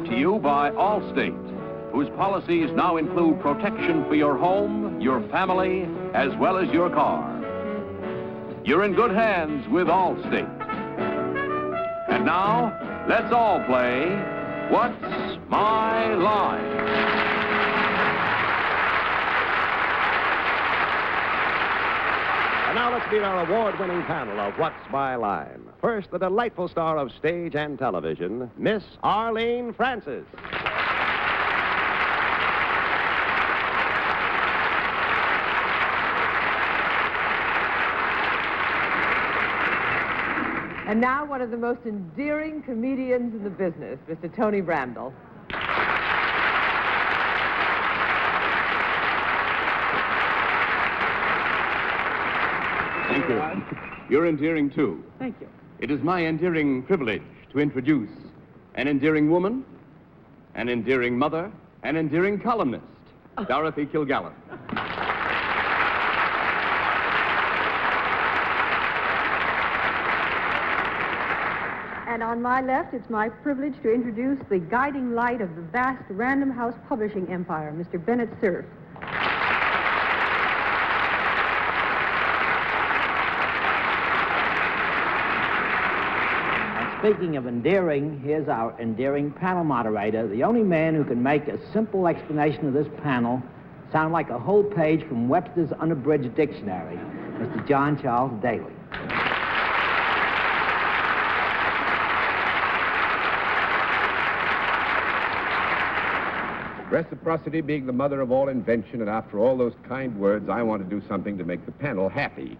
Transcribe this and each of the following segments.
to you by Allstate, whose policies now include protection for your home, your family, as well as your car. You're in good hands with Allstate. And now, let's all play What's My Line? And now let's meet our award-winning panel of What's My Line. First, the delightful star of stage and television, Miss Arlene Francis. And now one of the most endearing comedians in the business, Mr. Tony Randall. Thank you. You're endearing, too. Thank you. It is my endearing privilege to introduce an endearing woman, an endearing mother, an endearing columnist, Dorothy Kilgallen. And on my left, it's my privilege to introduce the guiding light of the vast Random House publishing empire, Mr. Bennett, Cerf. Speaking of endearing, here's our endearing panel moderator, the only man who can make a simple explanation of this panel sound like a whole page from Webster's Unabridged Dictionary, Mr. John Charles Daly. Reciprocity being the mother of all invention, and after all those kind words, I want to do something to make the panel happy.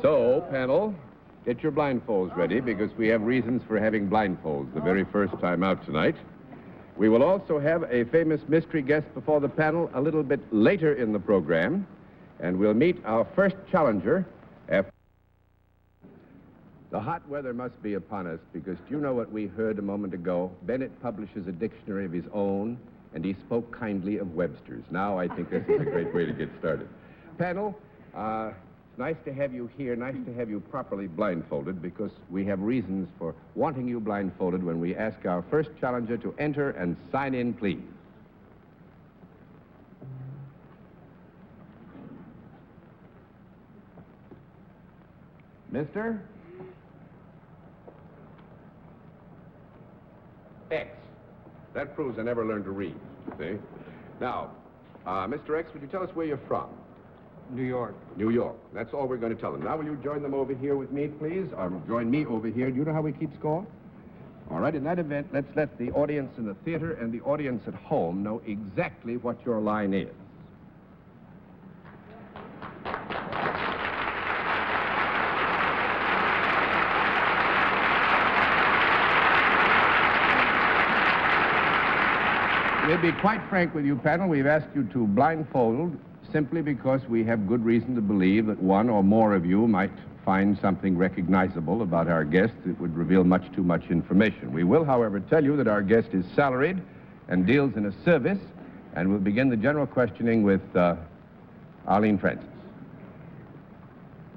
So, panel, get your blindfolds ready, because we have reasons for having blindfolds the very first time out tonight. We will also have a famous mystery guest before the panel a little bit later in the program, and we'll meet our first challenger after. The hot weather must be upon us, because do you know what we heard a moment ago? Bennett publishes a dictionary of his own, and he spoke kindly of Webster's. Now I think this is a great way to get started. Panel, it's nice to have you here, nice to have you properly blindfolded, because we have reasons for wanting you blindfolded when we ask our first challenger to enter and sign in, please. Mr. X. That proves I never learned to read, see? Now, Mr. X, would you tell us where you're from? New York. New York. That's all we're going to tell them. Now, will you join them over here with me, please? Or join me over here. Do you know how we keep score? All right, in that event, let's let the audience in the theater and the audience at home know exactly what your line is. We'll be quite frank with you, panel. We've asked you to blindfold simply because we have good reason to believe that one or more of you might find something recognizable about our guest that would reveal much too much information. We will, however, tell you that our guest is salaried and deals in a service, and we'll begin the general questioning with Arlene Francis.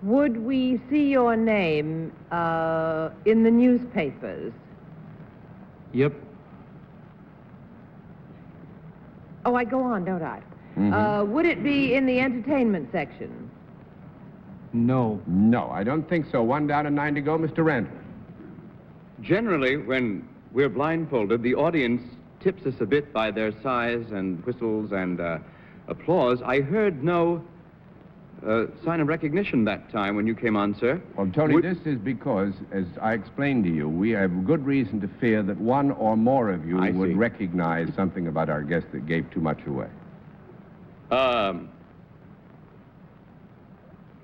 Would we see your name in the newspapers? Yep. Oh, I go on, don't I? Mm-hmm. Would it be in the entertainment section? No. No, I don't think so. One down and 9 to go, Mr. Randall. Generally, when we're blindfolded, the audience tips us a bit by their sighs and whistles and applause. I heard no sign of recognition that time when you came on, sir. Well, Tony, this is because, as I explained to you, we have good reason to fear that one or more of you would recognize something about our guest that gave too much away.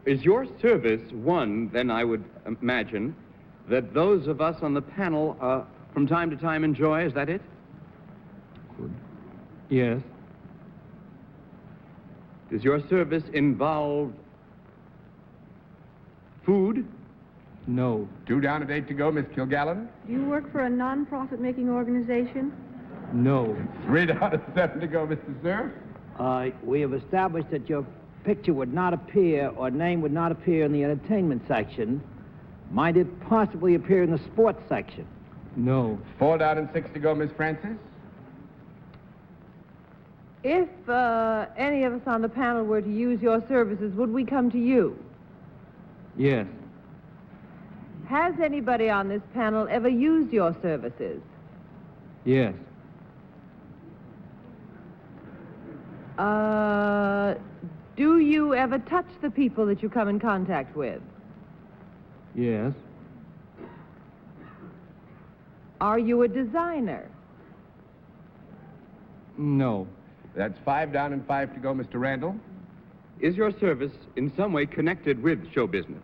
Is your service one, then I would imagine, that those of us on the panel from time to time enjoy? Is that it? Good. Yes. Does your service involve food? No. 2 down and 8 to go, Miss Kilgallen. Do you work for a non-profit-making organization? No. 3 down and 7 to go, Mr. Cerf. We have established that your picture would not appear, or name would not appear in the entertainment section. Might it possibly appear in the sports section? No. 4 down and 6 to go, Miss Francis. If any of us on the panel were to use your services, would we come to you? Yes. Has anybody on this panel ever used your services? Yes. Do you ever touch the people that you come in contact with? Yes. Are you a designer? No. That's 5 down and 5 to go, Mr. Randall. Is your service in some way connected with show business?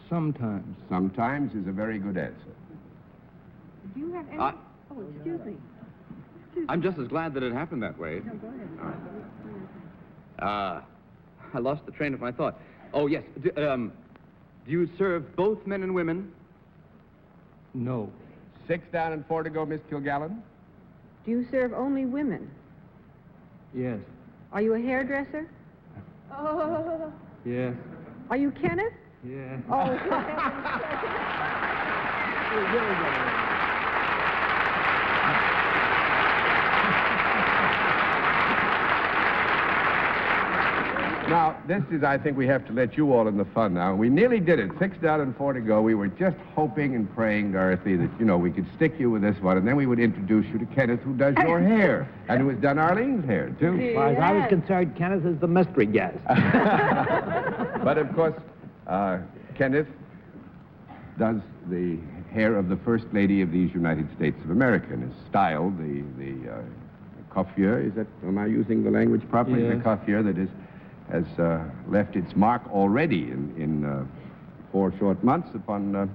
Sometimes. Sometimes is a very good answer. Do you have any... I- Oh, excuse me. I'm just as glad that it happened that way. No, go ahead. I lost the train of my thought. Oh, yes. Do you serve both men and women? No. 6 down and 4 to go, Miss Kilgallen. Do you serve only women? Yes. Are you a hairdresser? Oh. Yes. Are you Kenneth? Yes. Oh, Now, this is, I think we have to let you all in the fun now. We nearly did it. 6 down and 4 to go. We were just hoping and praying, Dorothy, that, we could stick you with this one, and then we would introduce you to Kenneth, who does your hair, and who has done Arlene's hair, too. As far as I was concerned, Kenneth is the mystery guest. But, of course, Kenneth does the hair of the First Lady of these United States of America, and is styled the coiffure. Am I using the language properly? Yes. The coiffure that has left its mark already in 4 short months upon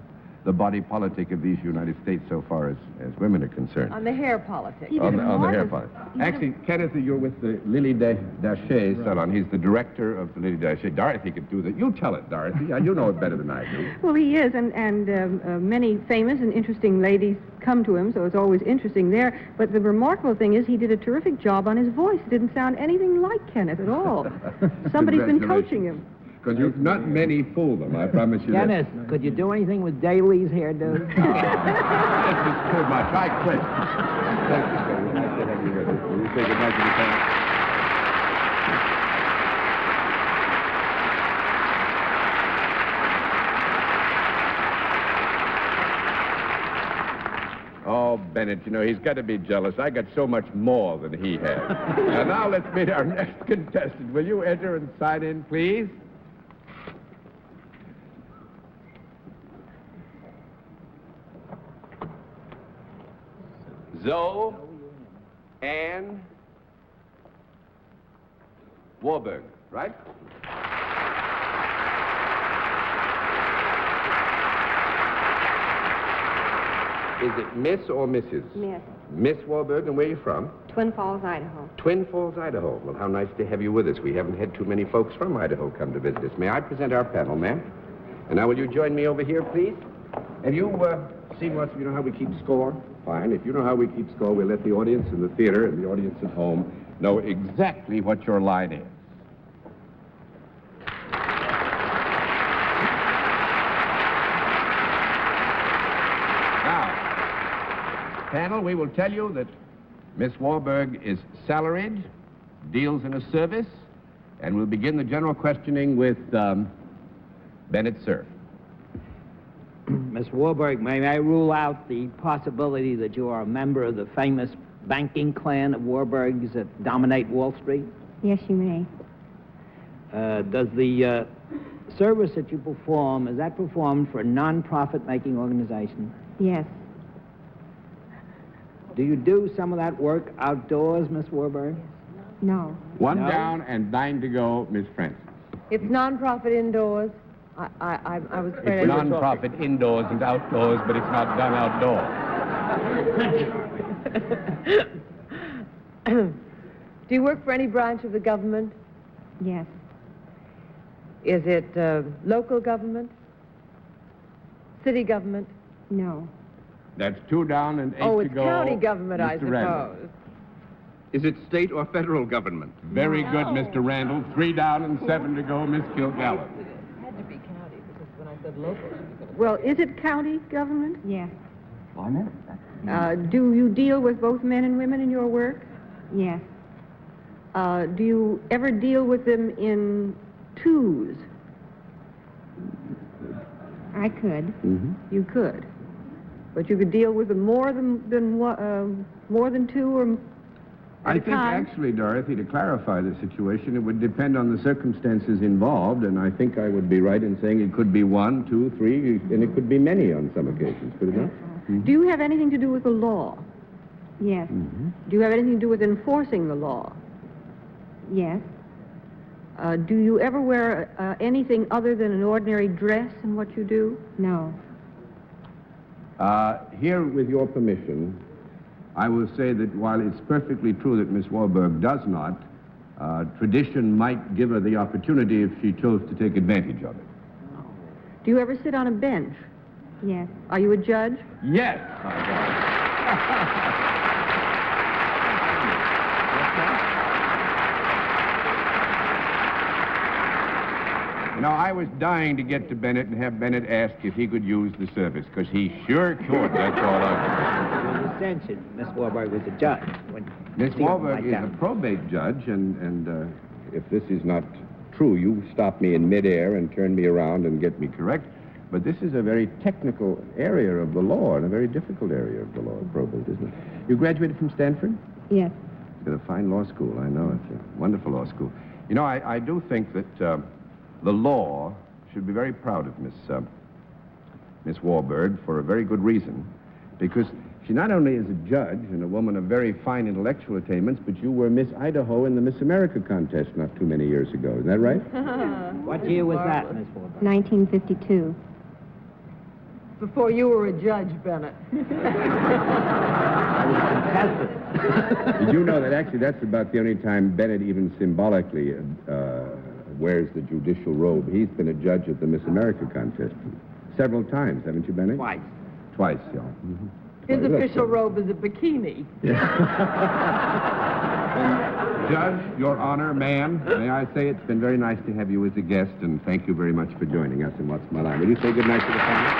the body politic of these United States so far as women are concerned. On the hair politics. On the hair politic. Actually, Kenneth, you're with the Lily Daché salon. He's the director of the Lily Daché. Dorothy could do that. You tell it, Dorothy. You know it better than I do. well, he is, and many famous and interesting ladies come to him, so it's always interesting there. But the remarkable thing is he did a terrific job on his voice. It didn't sound anything like Kenneth at all. Somebody's been coaching him. Because not many fool them, I promise you Kenneth, could you do anything with Daly's hairdo? This is too much. I quit. Thank you, sir. Nice to have you with us. Will you say goodnight to the family? Oh, Bennett, he's got to be jealous. I got so much more than he has. And now let's meet our next contestant. Will you enter and sign in, please? Zoe Ann Warburg, right? Is it Miss or Mrs.? Miss. Miss Warburg, and where are you from? Twin Falls, Idaho. Twin Falls, Idaho. Well, how nice to have you with us. We haven't had too many folks from Idaho come to visit us. May I present our panel, ma'am? And now will you join me over here, please? Have you seen how we keep score? Fine. If you know how we keep score, we'll let the audience in the theater and the audience at home know exactly what your line is. Panel, we will tell you that Miss Warburg is salaried, deals in a service, and we'll begin the general questioning with Bennett, Cerf. Miss Warburg, may I rule out the possibility that you are a member of the famous banking clan of Warburgs that dominate Wall Street? Yes, you may. Does the service that you perform, is that performed for a non-profit making organization? Yes. Do you do some of that work outdoors, Miss Warburg? No. 1 No? down and 9 to go, Miss Francis. It's non-profit indoors. I was afraid It's non-profit indoors and outdoors, but it's not done outdoors. Do you work for any branch of the government? Yes. Is it local government? City government? No. That's 2 down and 8 Oh, to it's go. county government, I Mr. Randall. suppose. Is it state or federal government? Very good, Mr. Randall. 3 down and 7 to go, Miss Kilgallen. It had to be county, because when I said local... Well, is it county government? Yes. Do you deal with both men and women in your work? Yes. Do you ever deal with them in twos? I could. Mm-hmm. You could. But you could deal with them more than two or I at a think time? actually, Dorothy, to clarify the situation, it would depend on the circumstances involved, and I think I would be right in saying it could be 1, 2, 3, and it could be many on some occasions, could it not? Do you have anything to do with the law? Yes. Mm-hmm. Do you have anything to do with enforcing the law? Yes. Do you ever wear anything other than an ordinary dress in what you do? No. Here, with your permission, I will say that while it's perfectly true that Miss Warburg does not, tradition might give her the opportunity if she chose to take advantage of it. Do you ever sit on a bench? Yes. Are you a judge? Yes! You know, I was dying to get to Bennett and have Bennett ask if he could use the service, because he sure could, that's all I You mentioned Miss Warburg was a judge. Miss Warburg is a probate judge, and if this is not true, you stop me in midair and turn me around and get me correct. But this is a very technical area of the law, and a very difficult area of the law, probate, isn't it? You graduated from Stanford? Yes. It's got a fine law school, I know. It's a wonderful law school. You know, I do think that the law should be very proud of Miss Warburg for a very good reason, because she not only is a judge and a woman of very fine intellectual attainments, but you were Miss Idaho in the Miss America contest not too many years ago. Isn't that right? What year was that, Miss Warburg? 1952. Before you were a judge, Bennett. Did you know that actually that's about the only time Bennett even symbolically wears the judicial robe? He's been a judge at the Miss America contest several times, haven't you, Bennett? Twice. Twice, yeah. Mm-hmm. His official robe is a bikini. Judge, Your Honor, ma'am, may I say it's been very nice to have you as a guest, and thank you very much for joining us in What's My Line. Will you say good night to the family?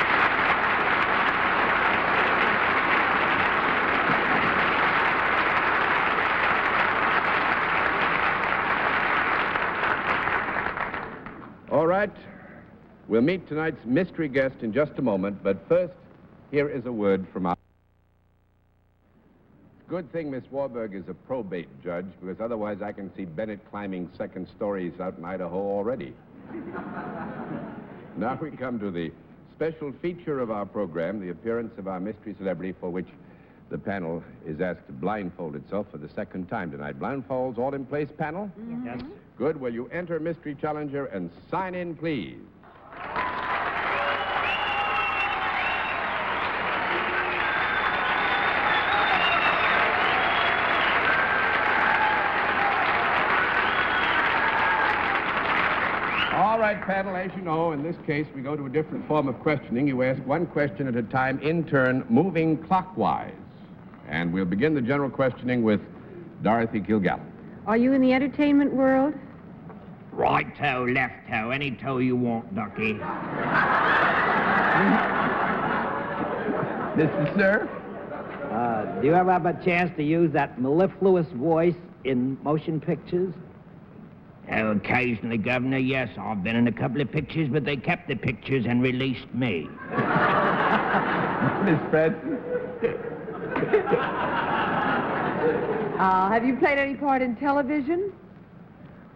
All right. We'll meet tonight's mystery guest in just a moment, but first, here is a word from our... Good thing Miss Warburg is a probate judge, because otherwise I can see Bennett climbing second stories out in Idaho already. Now we come to the special feature of our program, the appearance of our mystery celebrity, for which the panel is asked to blindfold itself for the second time tonight. Blindfolds all in place, panel? Yes. Good. Will you enter Mystery Challenger and sign in, please? All right, panel, as you know, in this case, we go to a different form of questioning. You ask one question at a time, in turn, moving clockwise. And we'll begin the general questioning with Dorothy Kilgallen. Are you in the entertainment world? Right toe, left toe, any toe you want, Ducky. Mr. Cerf? Do you ever have a chance to use that mellifluous voice in motion pictures? Oh, occasionally, Governor, yes. I've been in a couple of pictures, but they kept the pictures and released me. Miss Francis? Have you played any part in television?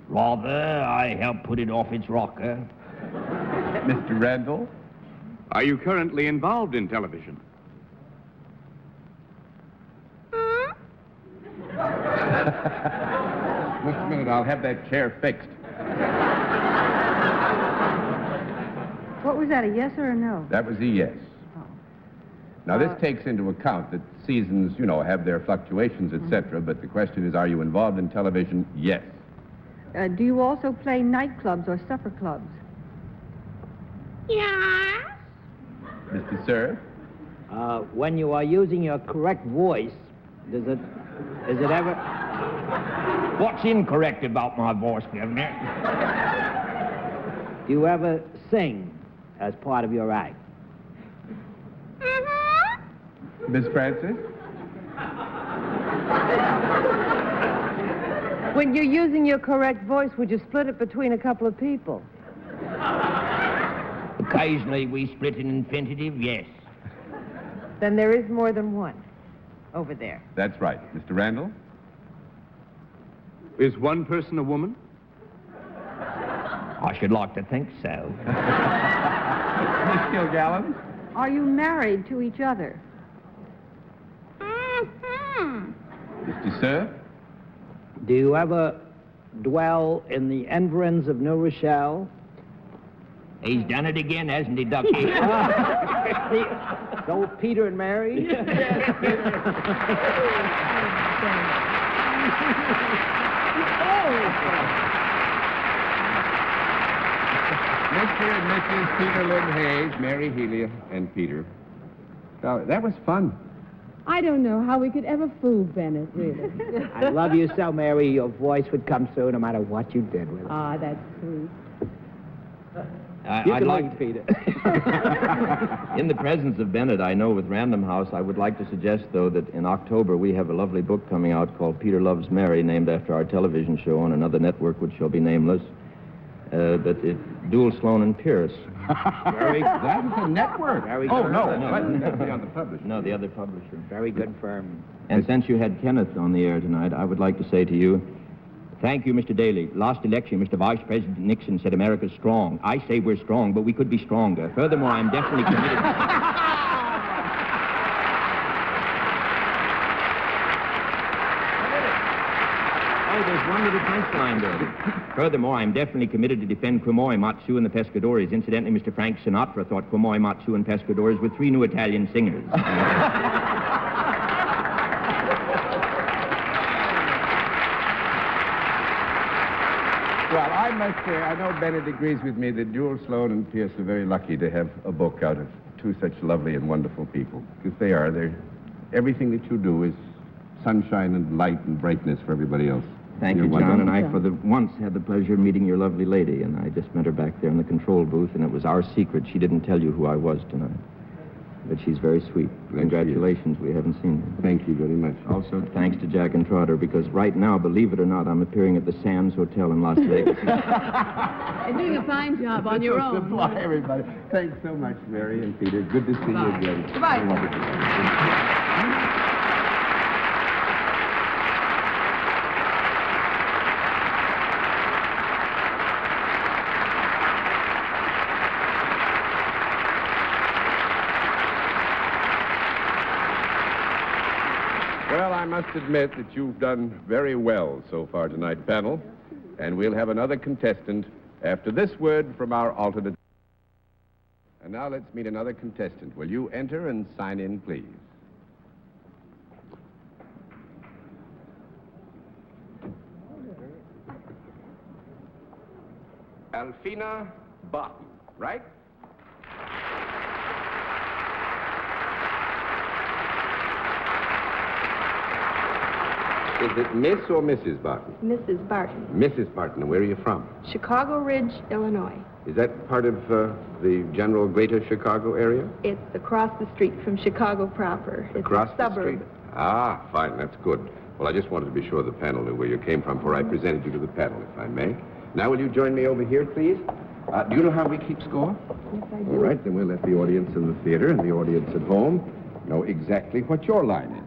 Rather, I helped put it off its rocker. Mr. Randall? Are you currently involved in television? Just a minute, I'll have that chair fixed. What was that, a yes or a no? That was a yes. Oh. Now, this takes into account that seasons, you know, have their fluctuations, etc., but the question is, are you involved in television? Yes. Do you also play nightclubs or supper clubs? Mr. Cerf? When you are using your correct voice, is it ever... What's incorrect about my voice, Governor? Do you ever sing as part of your act? Miss Francis? When you're using your correct voice, would you split it between a couple of people? Occasionally we split an infinitive, yes. Then there is more than one over there. That's right. Mr. Randall? Is one person a woman? I should like to think so. Miss Kilgallen? Are you married to each other? Mr. Cerf? Do you ever dwell in the environs of New Rochelle? He's done it again, hasn't he, Ducky? So Peter and Mary? Mr. and Mrs. Peter Lynn Hayes, Mary Healy, and Peter. Now, that was fun. I don't know how we could ever fool Bennett, really. I love you so, Mary. Your voice would come through no matter what you did with it. Ah, that's sweet. You I'd can like leave, Peter. In the presence of Bennett, I know with Random House, I would like to suggest, though, that in October we have a lovely book coming out called Peter Loves Mary, named after our television show on another network which shall be nameless. But it duels Sloan and Pierce. That was a network. Very Oh, good. no. That'd be on the publisher. No, the other publisher. Very good firm. And since you had Kenneth on the air tonight, I would like to say to you, thank you, Mr. Daly. Last election, Mr. Vice President Nixon said America's strong. I say we're strong, but we could be stronger. Furthermore, I'm definitely committed... Oh, there's one little punchline there. Furthermore, I'm definitely committed to defend Quemoy, Matsu, and the Pescadores. Incidentally, Mr. Frank Sinatra thought Quemoy, Matsu, and Pescadores were 3 new Italian singers. Well, I must say, I know Bennett agrees with me that Jewel Sloan and Pierce are very lucky to have a book out of two such lovely and wonderful people. Because they are. Everything that you do is sunshine and light and brightness for everybody else. Thank you, John, and I for the once had the pleasure of meeting your lovely lady, and I just met her back there in the control booth, and it was our secret. She didn't tell you who I was tonight. But she's very sweet. Congratulations, we haven't seen her. Thank you very much. Also, thanks to Jack and Trotter, because right now, believe it or not, I'm appearing at the Sands Hotel in Las Vegas. You're doing a fine job on your own. Supply, everybody. Thanks so much, Mary and Peter. Good to see you again. Goodbye. Well, I must admit that you've done very well so far tonight, panel. And we'll have another contestant after this word from our alternate. And now let's meet another contestant. Will you enter and sign in, please? Alfina Barton, right? Is it Miss or Mrs. Barton? Mrs. Barton, Mrs. Barton. And where are you from? Chicago Ridge, Illinois. Is that part of the general greater Chicago area? It's across the street from Chicago proper. It's Across a the suburb. street? Ah, fine. That's good. Well, I just wanted to be sure the panel knew where you came from before I presented you to the panel, if I may. Now, will you join me over here, please? Do you know how we keep score? Yes, I do. All right, then we'll let the audience in the theater and the audience at home know exactly what your line is.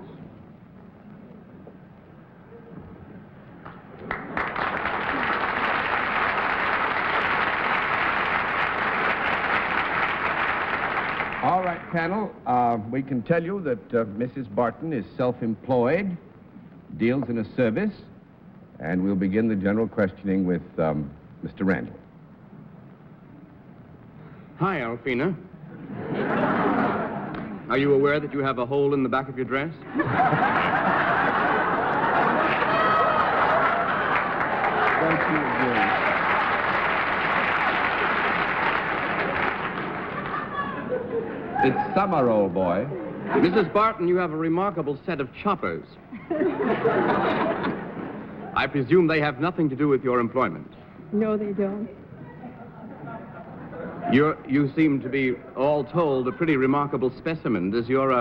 All right, panel, we can tell you that Mrs. Barton is self-employed, deals in a service, and we'll begin the general questioning with Mr. Randall. Hi, Alfina. Are you aware that you have a hole in the back of your dress? Thank you again. It's summer, old boy. Mrs. Barton, you have a remarkable set of choppers. I presume they have nothing to do with your employment. No, they don't. You seem to be, all told, a pretty remarkable specimen. Does your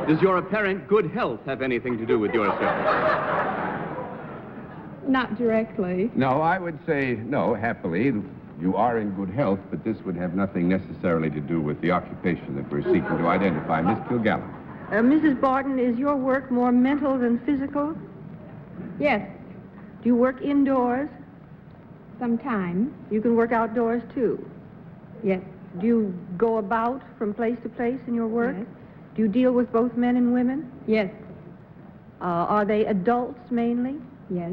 Does your apparent good health have anything to do with your service? Not directly. No, I would say no, happily. You are in good health, but this would have nothing necessarily to do with the occupation that we're seeking to identify. Miss Kilgallen. Mrs. Barton, is your work more mental than physical? Yes, Do you work indoors? sometimes. You can work outdoors, too. Yes. Do you go about from place to place in your work? Yes. Do you deal with both men and women? Yes. Are they adults mainly? Yes.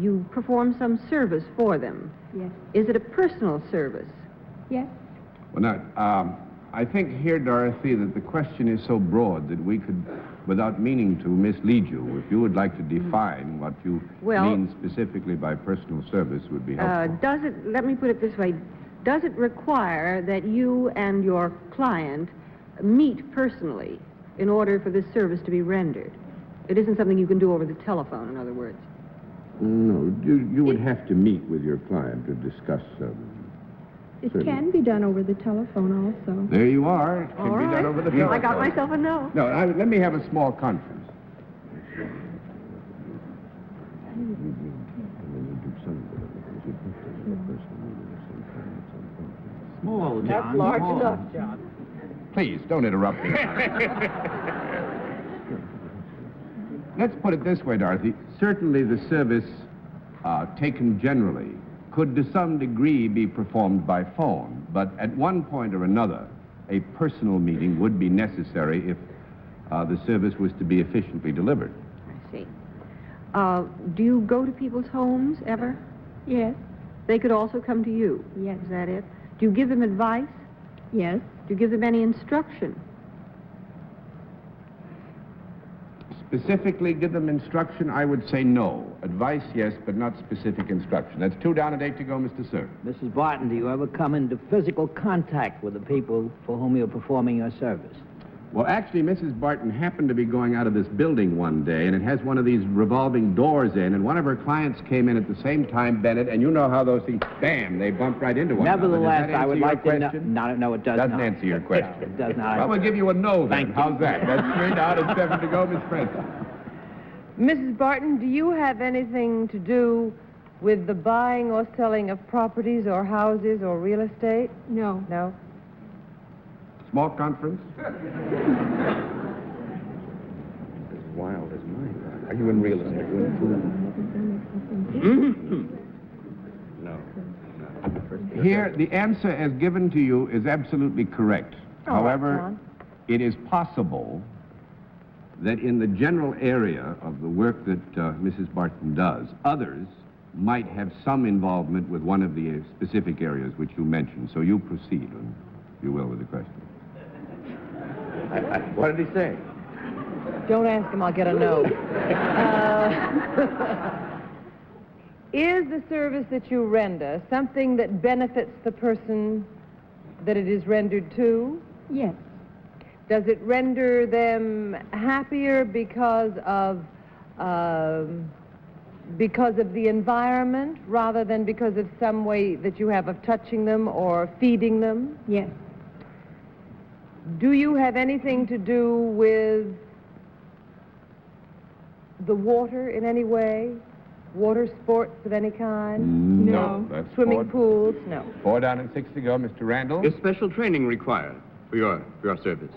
You perform some service for them. Yes. Is it a personal service? Yes. Well, now, I think here, Dorothy, that the question is so broad that we could, without meaning to mislead you, if you would like to define what you mean specifically by personal service would be helpful. Let me put it this way, does it require that you and your client meet personally in order for this service to be rendered? It isn't something you can do over the telephone, in other words. No, you would have to meet with your client to discuss It can be done over the telephone also. There you are. It can All be right. done over the telephone. I got myself a no. No, let me have a small conference. Small, John. That's large small. enough, John. Please, don't interrupt me. Let's put it this way, Dorothy. Certainly the service, taken generally, could to some degree be performed by phone, but at one point or another, a personal meeting would be necessary if the service was to be efficiently delivered. I see. Do you go to people's homes ever? Yes. They could also come to you? Yes. Is that it? Do you give them advice? Yes. Do you give them any instruction? Specifically give them instruction, I would say no. Advice, yes, but not specific instruction. That's 2 down and 8 to go, Mr. Cerf. Mrs. Barton, do you ever come into physical contact with the people for whom you're performing your service? Well, actually, Mrs. Barton happened to be going out of this building one day, and it has one of these revolving doors in, and one of her clients came in at the same time, Bennett, and you know how those things, bam, they bump right into one another. Nevertheless, Does that I would answer like your to know... question? No, it does not. Doesn't answer your question. It does not. Well, we'll give you a no, then. Thank you. How's that? That's 3 down and 7 to go, Miss Francis. Mrs. Barton, do you have anything to do with the buying or selling of properties or houses or real estate? No. No? Small conference? As wild as mine. Are you in real estate? No. Here, the answer as given to you is absolutely correct. Oh, However, John. it is possible that in the general area of the work that Mrs. Barton does, others might have some involvement with one of the specific areas which you mentioned. So you proceed, if you will, with the question. What did he say? Don't ask him, I'll get a no. Is the service that you render something that benefits the person that it is rendered to? Yes. Does it render them happier because of the environment rather than because of some way that you have of touching them or feeding them? Yes. Do you have anything to do with the water in any way? Water sports of any kind? No. That's Swimming pools? No. 4 down and 6 to go, Mr. Randall. Is special training required for your service?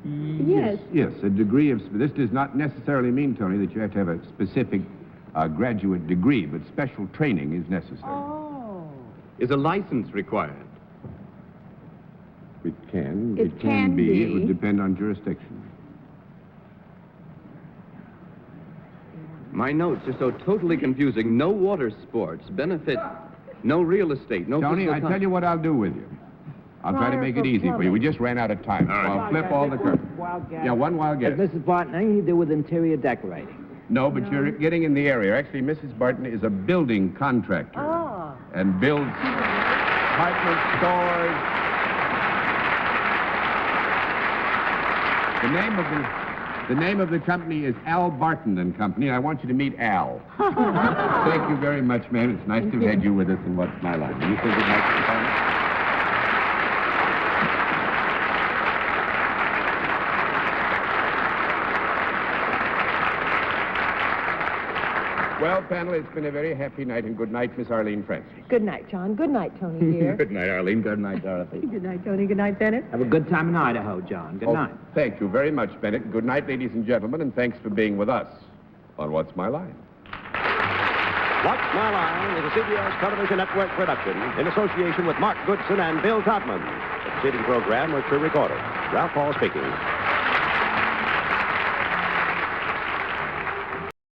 Yes. Yes, a degree of... This does not necessarily mean, Tony, that you have to have a specific graduate degree, but special training is necessary. Oh. Is a license required? It can. It can be. It would depend on jurisdiction. My notes are so totally confusing. No water sports, benefit, no real estate, no... Tony, I tell you what I'll do with you. I'll try to make it easy for you. We just ran out of time. So I'll flip all the curves. Yeah, one wild guess. Mrs. Barton, anything to do with interior decorating? No, but you're getting in the area. Actually, Mrs. Barton is a building contractor. Ah. And builds department stores. The name of the company is Al Barton and Company. I want you to meet Al. Thank you very much, ma'am. It's nice to have had you with us in What's My Line. You think you'd like to come? Well, panel, it's been a very happy night, and good night, Miss Arlene Francis. Good night, John. Good night, Tony, dear. Good night, Arlene. Good night, Dorothy. Good night, Tony. Good night, Bennett. Have a good time in Idaho, John. Good night. Thank you very much, Bennett. Good night, ladies and gentlemen, and thanks for being with us on What's My Line. What's My Line is a CBS Television Network production in association with Mark Goodson and Bill Todman. The preceding program was pre-recorded. Ralph Hall speaking.